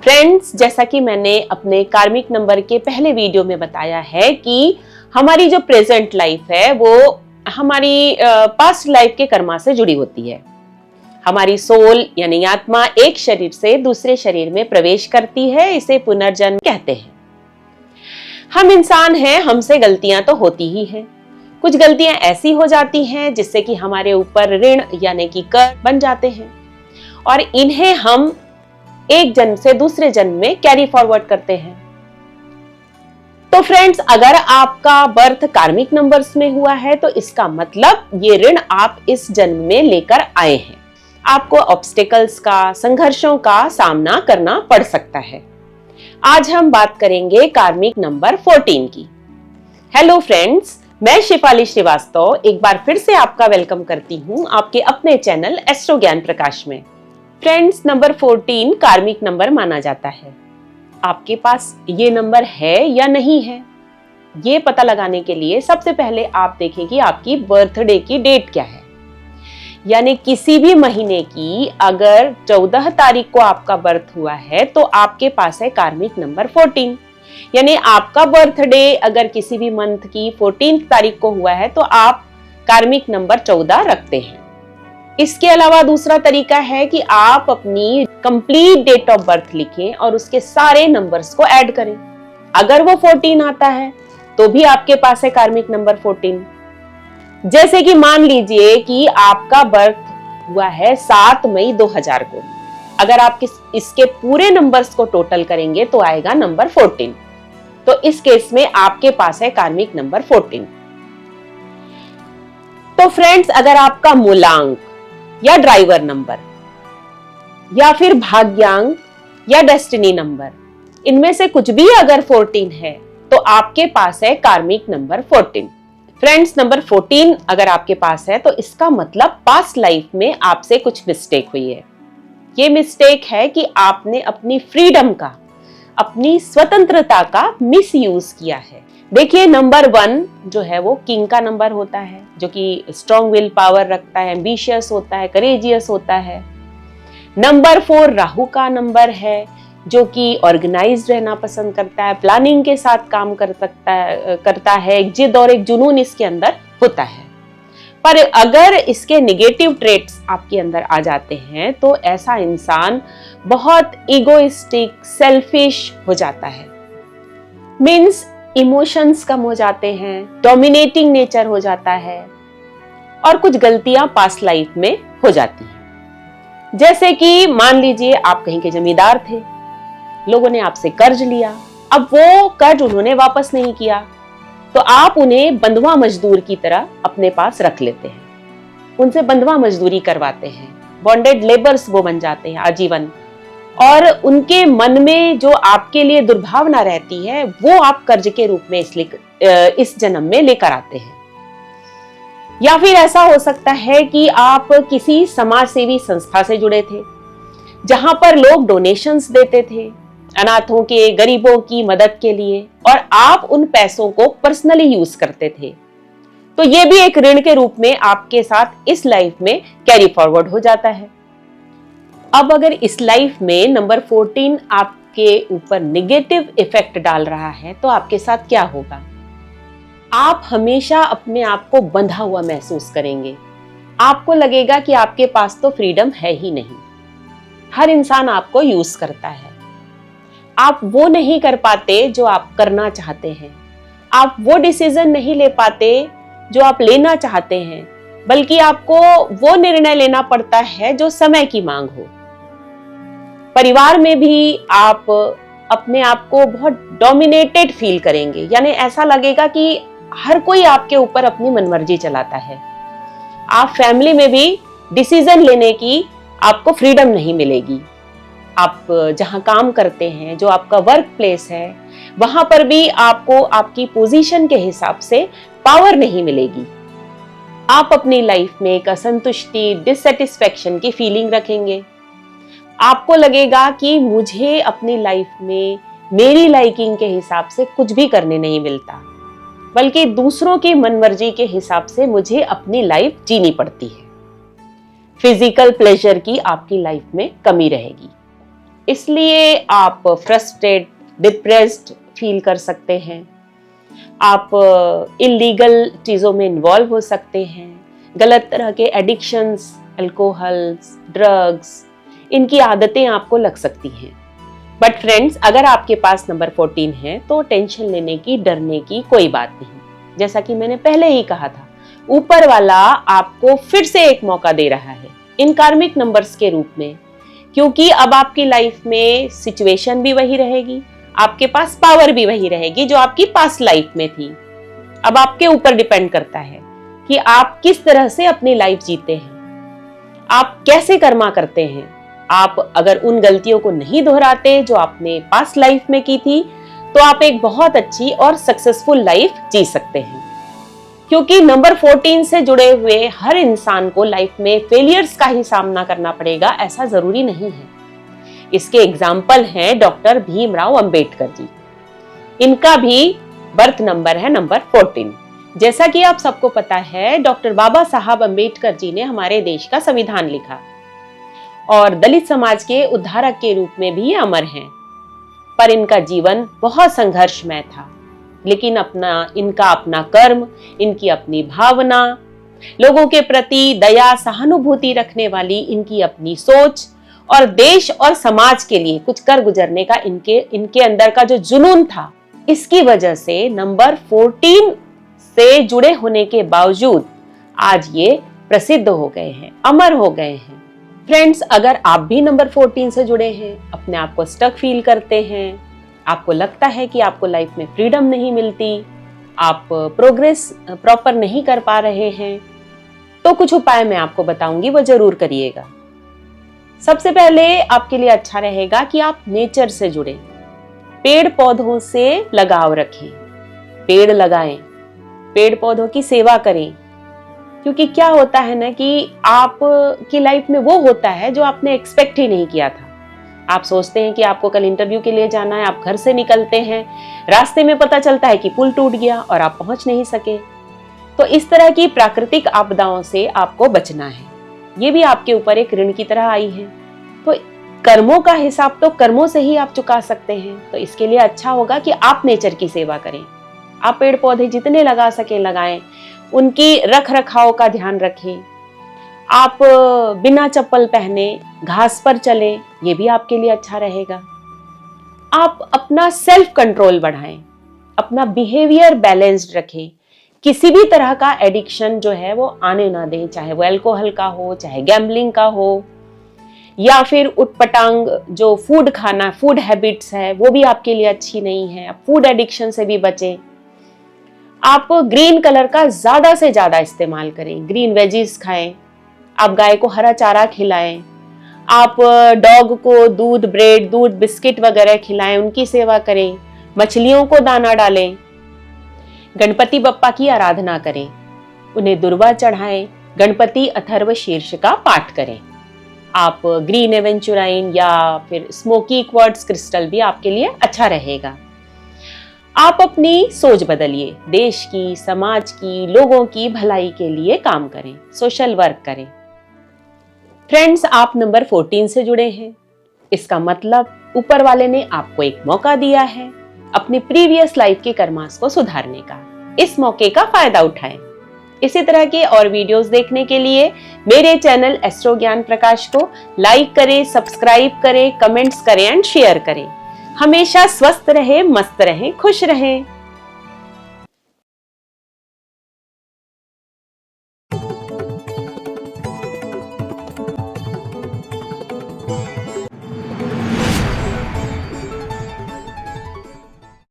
Friends, जैसा कि मैंने अपने कार्मिक नंबर के पहले वीडियो में बताया है कि हमारी जो प्रेजेंट लाइफ है वो हमारी पास्ट लाइफ के कर्मा से जुड़ी होती है। हमारी सोल यानी आत्मा एक शरीर से दूसरे शरीर में प्रवेश करती है, इसे पुनर्जन्म कहते हैं। हम इंसान हैं, हमसे गलतियां तो होती ही हैं। कुछ गलतियां ऐसी हो जाती हैं जिससे कि हमारे ऊपर ऋण यानी कि कर बन जाते हैं और इन्हें हम एक जन्म से दूसरे जन्म में कैरी फॉरवर्ड करते हैं। तो फ्रेंड्स, अगर आपका बर्थ कार्मिक नंबर्स में हुआ है तो इसका मतलब ये ऋण आप इस जन्म में लेकर आए हैं। आपको ऑब्स्टिकल्स का, संघर्षों का सामना करना पड़ सकता है। आज हम बात करेंगे कार्मिक नंबर 14 की। हेलो फ्रेंड्स, मैं शिफाली श्रीवास्तव एक बार फिर से आपका वेलकम करती हूं आपके अपने चैनल एस्ट्रो ज्ञान प्रकाश में। फ्रेंड्स, नंबर 14 कार्मिक नंबर माना जाता है। आपके पास ये नंबर है या नहीं है, ये पता लगाने के लिए सबसे पहले आप देखें कि आपकी बर्थडे की डेट क्या है। यानी किसी भी महीने की अगर 14 तारीख को आपका बर्थ हुआ है तो आपके पास है कार्मिक नंबर 14। यानी आपका बर्थडे अगर किसी भी मंथ की 14 तारीख को हुआ है तो आप कार्मिक नंबर 14 रखते हैं। इसके अलावा दूसरा तरीका है कि आप अपनी कंप्लीट डेट ऑफ बर्थ लिखें और उसके सारे नंबर्स को ऐड करें। अगर वो 14 आता है तो भी आपके पास है कार्मिक नंबर 14। जैसे कि मान लीजिए कि आपका बर्थ हुआ है 7 मई 2000 को। अगर आप इसके पूरे नंबर्स को टोटल करेंगे तो आएगा नंबर 14। तो इस केस में आपके पास है कार्मिक नंबर 14। तो फ्रेंड्स, अगर आपका मूलांक या ड्राइवर नंबर या फिर भाग्यांक या डेस्टिनी नंबर, इनमें से कुछ भी अगर 14 है तो आपके पास है कार्मिक नंबर 14। फ्रेंड्स, नंबर 14 अगर आपके पास है तो इसका मतलब पास्ट लाइफ में आपसे कुछ मिस्टेक हुई है। ये मिस्टेक है कि आपने अपनी फ्रीडम का, अपनी स्वतंत्रता का मिसयूज किया है। देखिए, नंबर 1 जो है वो किंग का नंबर होता है, जो कि स्ट्रॉन्ग विल पावर रखता है, एम्बिशियस होता है, करेजियस होता है। नंबर 4 राहु का नंबर है, जो कि ऑर्गेनाइज्ड रहना पसंद करता है, प्लानिंग के साथ काम करता है, एक जिद और एक जुनून इसके अंदर होता है। पर अगर इसके निगेटिव ट्रेट्स आपके अंदर आ जाते हैं तो ऐसा इंसान बहुत इगोइस्टिक, सेल्फिश हो जाता है। मीन्स इमोशंस कम हो जाते हैं, डोमिनेटिंग नेचर हो जाता है और कुछ गलतियां पास्ट लाइफ में हो जाती हैं। जैसे कि मान लीजिए आप कहीं के जमींदार थे, लोगों ने आपसे कर्ज लिया, अब वो कर्ज उन्होंने वापस नहीं किया तो आप उन्हें बंधुआ मजदूर की तरह अपने पास रख लेते हैं, उनसे बंधुआ मजदूरी करवाते हैं, बॉन्डेड लेबर्स वो बन जाते हैं आजीवन। और उनके मन में जो आपके लिए दुर्भावना रहती है वो आप कर्ज के रूप में इस जन्म में लेकर आते हैं। या फिर ऐसा हो सकता है कि आप किसी समाज सेवी संस्था से जुड़े थे जहां पर लोग डोनेशंस देते थे अनाथों के, गरीबों की मदद के लिए, और आप उन पैसों को पर्सनली यूज करते थे। तो ये भी एक ऋण के रूप में आपके साथ इस लाइफ में कैरी फॉरवर्ड हो जाता है। अब अगर इस लाइफ में नंबर 14 आपके ऊपर नेगेटिव इफेक्ट डाल रहा है तो आपके साथ क्या होगा? आप हमेशा अपने आप को बंधा हुआ महसूस करेंगे। आपको लगेगा कि आपके पास तो फ्रीडम है ही नहीं, हर इंसान आपको यूज करता है। आप वो नहीं कर पाते जो आप करना चाहते हैं, आप वो डिसीजन नहीं ले पाते जो आप लेना चाहते हैं, बल्कि आपको वो निर्णय लेना पड़ता है जो समय की मांग हो। परिवार में भी आप अपने आप को बहुत डोमिनेटेड फील करेंगे, यानी ऐसा लगेगा कि हर कोई आपके ऊपर अपनी मनमर्जी चलाता है। आप फैमिली में भी डिसीजन लेने की आपको फ्रीडम नहीं मिलेगी। आप जहां काम करते हैं, जो आपका वर्क प्लेस है, वहां पर भी आपको आपकी पोजीशन के हिसाब से पावर नहीं मिलेगी। आप अपनी लाइफ में एक असंतुष्टि, डिससेटिस्फैक्शन की फीलिंग रखेंगे। आपको लगेगा कि मुझे अपनी लाइफ में मेरी लाइकिंग के हिसाब से कुछ भी करने नहीं मिलता, बल्कि दूसरों की मनमर्जी के हिसाब से मुझे अपनी लाइफ जीनी पड़ती है। फिजिकल प्लेजर की आपकी लाइफ में कमी रहेगी। इसलिए आप फ्रस्ट्रेट, डिप्रेस्ड फील कर सकते हैं। आप इलीगल चीज़ों में इन्वॉल्व हो सकते हैं, गलत तरह के एडिक्शंस, अल्कोहल्स, ड्रग्स, इनकी आदतें आपको लग सकती हैं। बट फ्रेंड्स, अगर आपके पास नंबर 14 है तो टेंशन लेने की, डरने की कोई बात नहीं। जैसा कि मैंने पहले ही कहा था, ऊपर वाला आपको फिर से एक मौका दे रहा है इन कार्मिक नंबर्स के रूप में, क्योंकि अब आपकी लाइफ में सिचुएशन भी वही रहेगी, आपके पास पावर भी वही रहेगी जो आपकी पास्ट लाइफ में थी। अब आपके ऊपर डिपेंड करता है कि आप किस तरह से अपनी लाइफ जीते हैं, आप कैसे कर्मा करते हैं। आप अगर उन गलतियों को नहीं दोहराते जो आपने पास्ट लाइफ में की थी, तो आप एक बहुत अच्छी और सक्सेसफुल लाइफ जी सकते हैं। क्योंकि नंबर 14 से जुड़े हुए हर इंसान को लाइफ में फेलियर्स का ही सामना करना पड़ेगा, ऐसा जरूरी नहीं है। इसके एग्जाम्पल हैं डॉक्टर भीमराव अंबेडकर जी। इनका भी बर्थ नंबर है नंबर 14। जैसा कि आप सबको पता है, डॉक्टर बाबा साहब अंबेडकर जी ने हमारे देश का संविधान लिखा और दलित समाज के उद्धारक के रूप में भी अमर हैं। पर इनका जीवन बहुत संघर्षमय था, लेकिन इनका अपना कर्म, इनकी अपनी भावना, लोगों के प्रति दया, सहानुभूति रखने वाली इनकी अपनी सोच और देश और समाज के लिए कुछ कर गुजरने का इनके अंदर का जो जुनून था, इसकी वजह से नंबर 14 से जुड़े होने के बावजूद आज ये प्रसिद्ध हो गए हैं, अमर हो गए हैं। फ्रेंड्स, अगर आप भी नंबर 14 से जुड़े हैं, अपने आप को स्टक फील करते हैं, आपको लगता है कि आपको लाइफ में फ्रीडम नहीं मिलती, आप प्रोग्रेस प्रॉपर नहीं कर पा रहे हैं, तो कुछ उपाय मैं आपको बताऊंगी, वो जरूर करिएगा। सबसे पहले आपके लिए अच्छा रहेगा कि आप नेचर से जुड़े, पेड़ पौधों से लगाव रखें, पेड़ लगाएं, पेड़ पौधों की सेवा करें। क्योंकि क्या होता है ना कि आप की लाइफ में वो होता है जो आपने एक्सपेक्ट ही नहीं किया था। आप सोचते हैं कि आपको कल इंटरव्यू के लिए जाना है, आप घर से निकलते हैं, रास्ते में पता चलता है कि पुल टूट गया और आप पहुंच नहीं सके। तो इस तरह की प्राकृतिक आपदाओं से आपको बचना है, ये भी आपके ऊपर एक ऋण की तरह आई है। तो कर्मों का हिसाब तो कर्मों से ही आप चुका सकते हैं। तो इसके लिए अच्छा होगा कि आप नेचर की सेवा करें, आप पेड़ पौधे जितने लगा सके लगाएं, उनकी रख रखाव का ध्यान रखें। आप बिना चप्पल पहने घास पर चलें, ये भी आपके लिए अच्छा रहेगा। आप अपना सेल्फ कंट्रोल बढ़ाएं, अपना बिहेवियर बैलेंस्ड रखें, किसी भी तरह का एडिक्शन जो है वो आने ना दें, चाहे वो अल्कोहल का हो, चाहे गैम्बलिंग का हो, या फिर उटपटांग जो फूड हैबिट्स है वो भी आपके लिए अच्छी नहीं है। आप फूड एडिक्शन से भी बचें। आप ग्रीन कलर का ज्यादा से ज्यादा इस्तेमाल करें, ग्रीन वेजीज खाएं, आप गाय को हरा चारा खिलाएं, आप डॉग को दूध, ब्रेड, दूध, बिस्किट वगैरह खिलाएं, उनकी सेवा करें, मछलियों को दाना डालें, गणपति बप्पा की आराधना करें, उन्हें दुर्वा चढ़ाएं, गणपति अथर्व शीर्ष का पाठ करें। आप ग्रीन एवेंचुराइन या फिर स्मोकी क्वार्ट्ज क्रिस्टल भी आपके लिए अच्छा रहेगा। आप अपनी सोच बदलिए, देश की, समाज की, लोगों की भलाई के लिए काम करें, सोशल वर्क करें। फ्रेंड्स, आप नंबर 14 से जुड़े हैं, इसका मतलब ऊपर वाले ने आपको एक मौका दिया है अपनी प्रीवियस लाइफ के कर्मास को सुधारने का। इस मौके का फायदा उठाएं। इसी तरह के और वीडियोस देखने के लिए मेरे चैनल एस्ट्रो ज्ञान प्रकाश को लाइक करें, सब्सक्राइब करें, कमेंट्स करें एंड शेयर करें। हमेशा स्वस्थ रहें, मस्त रहें, खुश रहें।